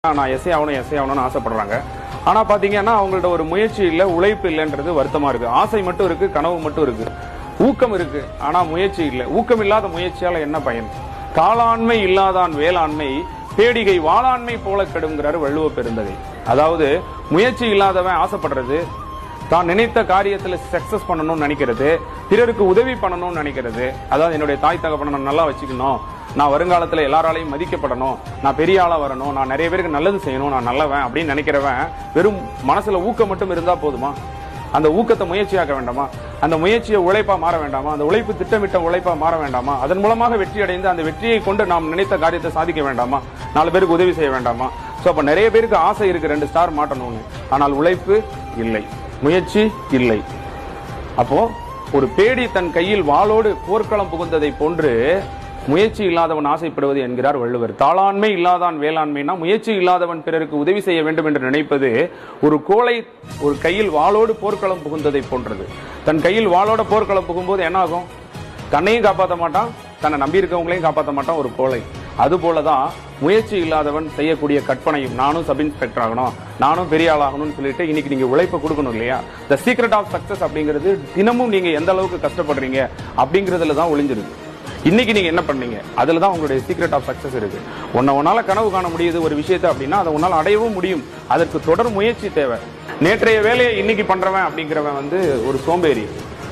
நான் எஸ்ஐ ஆகணும்னு ஆசைப்படுறாங்க. ஆனா பாத்தீங்கன்னா அவங்கள்ட்ட ஒரு முயற்சி இல்ல, உழைப்பு இல்லைன்றது வருத்தமா இருக்கு. ஆசை மட்டும் இருக்கு, கனவு மட்டும் இருக்கு, ஊக்கம் இருக்கு, ஆனா முயற்சி இல்லை. ஊக்கம் இல்லாத முயற்சியால என்ன பயன்? காளாண்மை இல்லாதான் வேளாண்மை பேடிகை வாளாண்மை போல கெடுங்கிறாரு வள்ளுவ பெருந்தகை. அதாவது முயற்சி இல்லாதவன் ஆசைப்படுறது, தான் நினைத்த காரியத்துல சக்சஸ் பண்ணணும்னு நினைக்கிறது, பிறருக்கு உதவி பண்ணணும்னு நினைக்கிறது. அதாவது என்னுடைய தாய் தகப்பனை நான் நல்லா வச்சுக்கணும், நான் வருங்காலத்துல எல்லாராலையும் மதிக்கப்படணும், நான் பெரிய ஆளா வரணும், நான் நிறைய பேருக்கு நல்லது செய்யணும், நான் நல்லவன் அப்படின்னு நினைக்கிறவன் வெறும் மனசுல ஊக்கம் மட்டும் இருந்தா போதுமா? அந்த ஊக்கத்தை முயற்சியாக்க வேண்டாமா? அந்த முயற்சியை உழைப்பா மாற வேண்டாமா? அந்த உழைப்பு திட்டமிட்ட உழைப்பா மாற வேண்டாமா? அதன் மூலமாக வெற்றி அடைந்து அந்த வெற்றியை கொண்டு நாம் நினைத்த காரியத்தை சாதிக்க வேண்டாமா? 4 பேருக்கு உதவி செய்ய வேண்டாமா? சோ அப்ப நிறைய பேருக்கு ஆசை இருக்கு 2 ஸ்டார் மாட்டணும்னு, ஆனால் உழைப்பு இல்லை, முயற்சி இல்லை. அப்போ ஒரு பேடி தன் கையில் வாளோடு போர்க்களம் புகுந்ததை போன்று முயற்சி இல்லாதவன் ஆசைப்படுவது என்கிறார் வள்ளுவர். தாளாண்மை இல்லாதான் வேளாண்மைனா முயற்சி இல்லாதவன் பிறருக்கு உதவி செய்ய வேண்டும் என்று நினைப்பது ஒரு கோழை ஒரு கையில் வாளோடு போர்க்களம் புகுந்ததை போன்றது. தன் கையில் வாளோட போர்க்களம் புகும்போது என்ன ஆகும்? தன்னையும் காப்பாற்ற மாட்டான், தன்னை நம்பி இருக்கவங்களையும் காப்பாற்ற மாட்டான் ஒரு கோழை. அது போலதான் முயற்சி இல்லாதவன் செய்யக்கூடிய கற்பனையும், நானும் சப் இன்ஸ்பெக்டர் ஆகணும், நானும் பெரிய ஆளாகணும்னு சொல்லிட்டு இன்னைக்கு நீங்க உழைப்பை கொடுக்கணும் இல்லையா? த சீக்ரெட் ஆஃப் சக்சஸ் அப்படிங்கிறது தினமும் நீங்க எந்த அளவுக்கு கஷ்டப்படுறீங்க அப்படிங்கறதுல தான் ஒளிஞ்சிருக்கு. இன்னைக்கு நீங்க என்ன பண்ணீங்க, அதுலதான் உங்களுடைய சீக்ரெட் ஆஃப் சக்சஸ் இருக்கு. உன்னால கனவு காண முடியுது ஒரு விஷயத்தை அப்படின்னா அதை உன்னால அடையவும் முடியும். அதற்கு தொடர் முயற்சி தேவை. நேற்றைய வேலையை இன்னைக்கு பண்றவன் அப்படிங்கிறவன் ஒரு சோம்பேறி.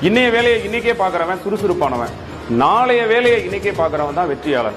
இன்னைய வேலையை இன்னைக்கே பாக்குறவன் சுறுசுறுப்பானவன். நாளைய வேலையை இன்னைக்கே பாக்குறவன் தான் வெற்றியாளன்.